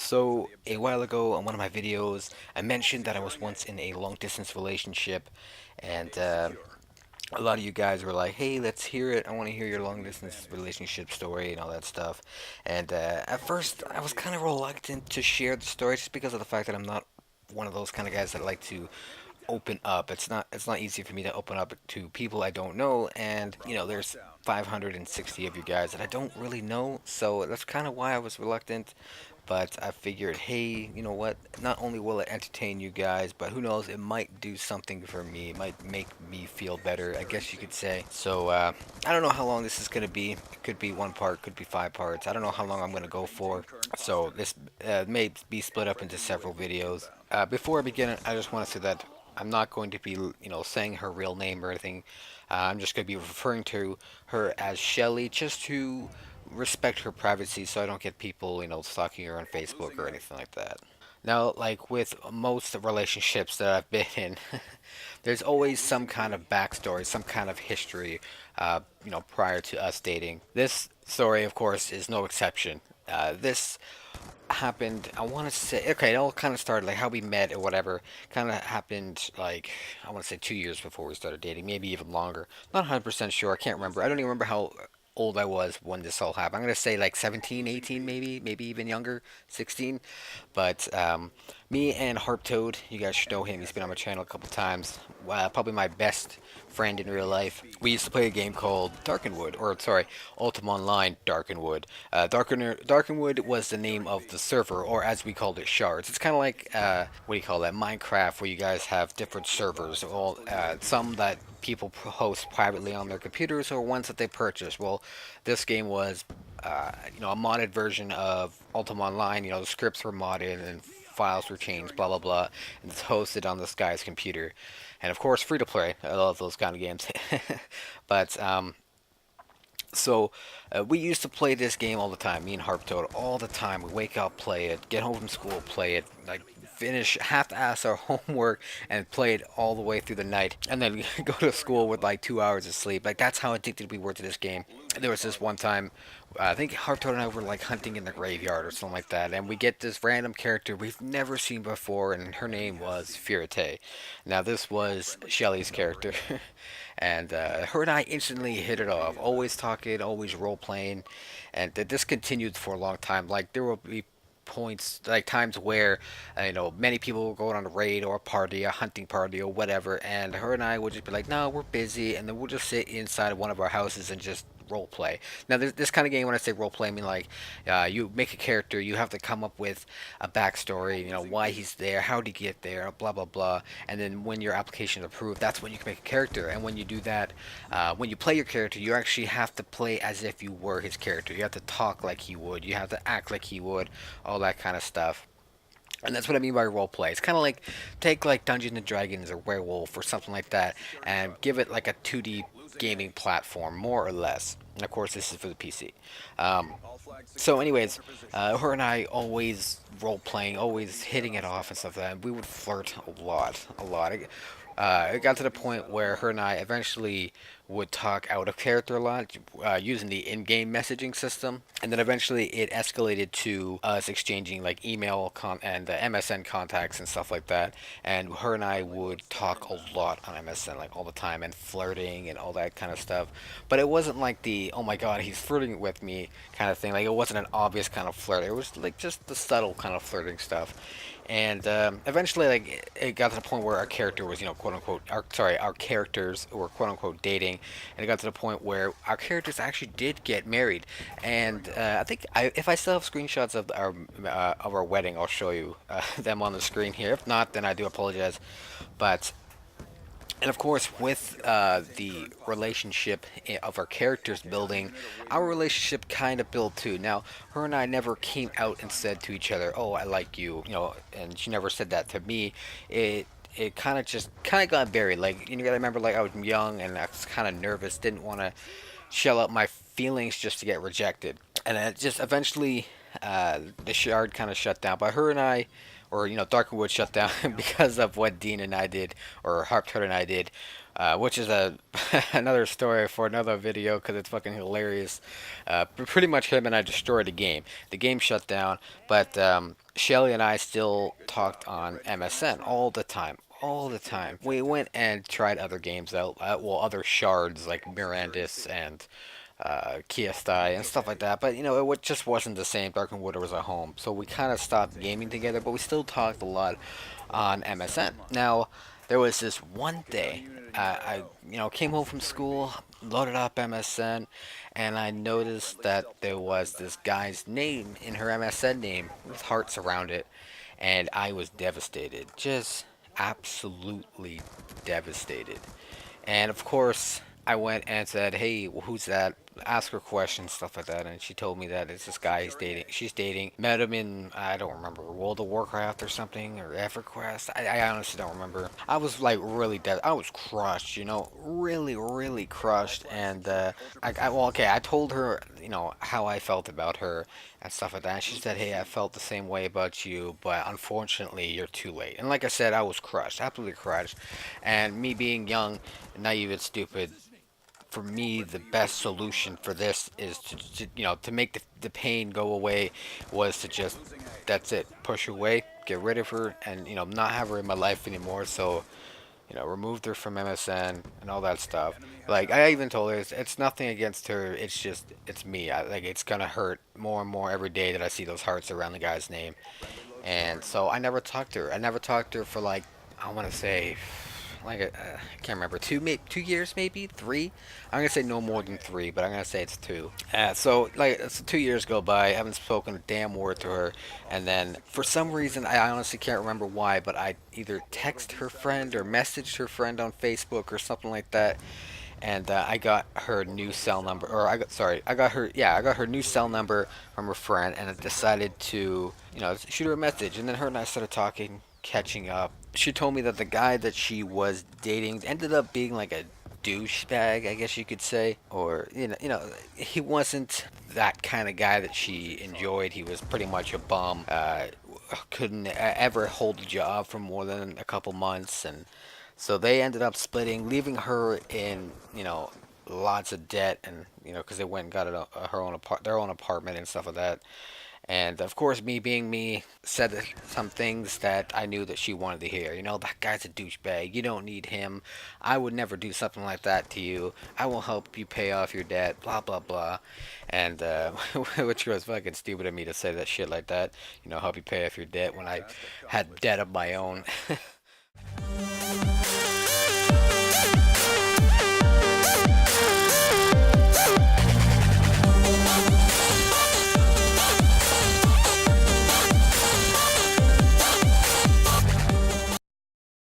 So, a while ago on one of my videos, I mentioned that I was once in a long distance relationship, and a lot of you guys were like, hey, let's hear it. I want to hear your long distance relationship story and all that stuff. And at first, I was kind of reluctant to share the story just because of the fact that I'm not one of those kind of guys that like to open up. It's not easy for me to open up to people I don't know, and there's 560 of you guys that I don't really know, so that's kind of why I was reluctant. But I figured, hey, you know what? Not only will it entertain you guys, but who knows? It might do something for me. It might make me feel better, I guess you could say. So I don't know how long this is gonna be. It could be one part, could be five parts. I don't know how long I'm gonna go for. So this may be split up into several videos. Before I begin, I just want to say that I'm not going to be, saying her real name or anything. I'm just going to be referring to her as Shelly, just to respect her privacy, so I don't get people, stalking her on Facebook or anything like that. Now, like with most relationships that I've been in, there's always some kind of backstory, some kind of history, prior to us dating. This story, of course, is no exception. This happened, I want to say, okay, it all kind of started like how we met or whatever, kind of happened like, I want to say 2 years before we started dating, maybe even longer. Not 100% sure, I can't remember. I don't even remember how old I was when this all happened. I'm going to say like 17, 18, maybe even younger, 16. But me and Harp Toad, you guys should know him. He's been on my channel a couple times. Probably my best friend in real life. We used to play a game called Darkenwood, or sorry, Ultima Online Darkenwood. Darkenwood was the name of the server, or as we called it, shards. It's kind of like what do you call that? Minecraft, where you guys have different servers. All some that people host privately on their computers, or ones that they purchase. Well, this game was a modded version of Ultima Online. The scripts were modded and files were changed, blah blah blah, and it's hosted on this guy's computer, and of course free to play. I love those kind of games. But so we used to play this game all the time. Me and Harp Toad all the time. We wake up, play it, get home from school, play it, like finish half-ass our homework and play it all the way through the night, and then go to school with like 2 hours of sleep. Like that's how addicted we were to this game. There was this one time, I think Harp Toad and I were like hunting in the graveyard or something like that, and we get this random character we've never seen before, and her name was Furite. Now this was Shelly's character. And her and I instantly hit it off. Always talking, always role playing, and this continued for a long time. Like there will be points, like times where many people will go on a raid or a party, a hunting party or whatever, and her and I would just be like, no, we're busy, and then we'll just sit inside of one of our houses and just role play. Now, this kind of game, when I say role play, I mean like you make a character, you have to come up with a backstory, why he's there, how did he get there, blah blah blah, and then when your application is approved, that's when you can make a character. And when you do that, when you play your character, you actually have to play as if you were his character. You have to talk like he would, you have to act like he would, all that kind of stuff. And that's what I mean by role play. It's kind of like take like Dungeons and Dragons or Werewolf or something like that, and give it like a 2D gaming platform, more or less. And of course, this is for the PC. Um, so, anyways, her and I always role playing, always hitting it off and stuff like that. And we would flirt a lot, a lot. It got to the point where her and I eventually would talk out of character a lot, using the in-game messaging system, and then eventually it escalated to us exchanging like and MSN contacts and stuff like that. And her and I would talk a lot on MSN, like all the time, and flirting and all that kind of stuff. But it wasn't like the oh my god he's flirting with me kind of thing. Like it wasn't an obvious kind of flirt. It was like just the subtle kind of flirting stuff. And eventually, like it got to the point where our character was, quote unquote, our characters were quote unquote dating, and it got to the point where our characters actually did get married. And I think if I still have screenshots of our wedding, I'll show you them on the screen here. If not, then I do apologize. But and of course, with the relationship of our characters building, our relationship kind of built too. Now, her and I never came out and said to each other, "Oh, I like you," and she never said that to me. It kind of got buried. Like you gotta remember, like I was young and I was kind of nervous, didn't want to shell out my feelings just to get rejected, and it just eventually the shard kind of shut down. But her and I or Darkenwood shut down because of what Dean and I did, or Harp Turtle and I did, which is a another story for another video because it's fucking hilarious. Pretty much him and I destroyed the game. The game shut down, but Shelly and I still talked on MSN all the time. All the time. We went and tried other games out, well, other shards like Mirandus and Kiestai and stuff like that. But just wasn't the same. Dark and Water was at home, so we kind of stopped gaming together. But we still talked a lot on MSN. Now, there was this one day I came home from school, loaded up MSN, and I noticed that there was this guy's name in her MSN name with hearts around it, and I was devastated, just absolutely devastated. And of course, I went and said, "Hey, who's that?" Ask her questions, stuff like that, and she told me that it's this guy he's dating. She's dating. Met him in, I don't remember, World of Warcraft or something, or EverQuest. I honestly don't remember. I was like really dead. I was crushed, really, really crushed. And well, okay, I told her, how I felt about her and stuff like that. And she said, "Hey, I felt the same way about you, but unfortunately, you're too late." And like I said, I was crushed, absolutely crushed. And me being young, naive and stupid, for me the best solution for this is to make the pain go away, was to just, that's it, push her away, get rid of her, and not have her in my life anymore. So removed her from MSN and all that stuff. Like, I even told her it's nothing against her, it's just, it's me. Like, it's gonna hurt more and more every day that I see those hearts around the guy's name. And so I never talked to her. I never talked to her for, like, I want to say, like, I can't remember, 2 years, maybe 3. I'm gonna say no more than 3, but I'm gonna say it's 2. So like, 2 years go by. I haven't spoken a damn word to her, and then for some reason, I honestly can't remember why, but I either text her friend or messaged her friend on Facebook or something like that, and I got her new cell number, or I got her new cell number from her friend, and I decided to, shoot her a message, and then her and I started talking, catching up. She told me that the guy that she was dating ended up being like a douchebag, I guess you could say, or he wasn't that kind of guy that she enjoyed. He was pretty much a bum. Couldn't ever hold a job for more than a couple months, and so they ended up splitting, leaving her in, lots of debt, and because they went and got their own apartment and stuff like that. And of course, me being me, said some things that I knew that she wanted to hear. That guy's a douchebag. You don't need him. I would never do something like that to you. I will help you pay off your debt. Blah blah blah. And which was fucking stupid of me to say that shit like that. Help you pay off your debt when I had debt of my own.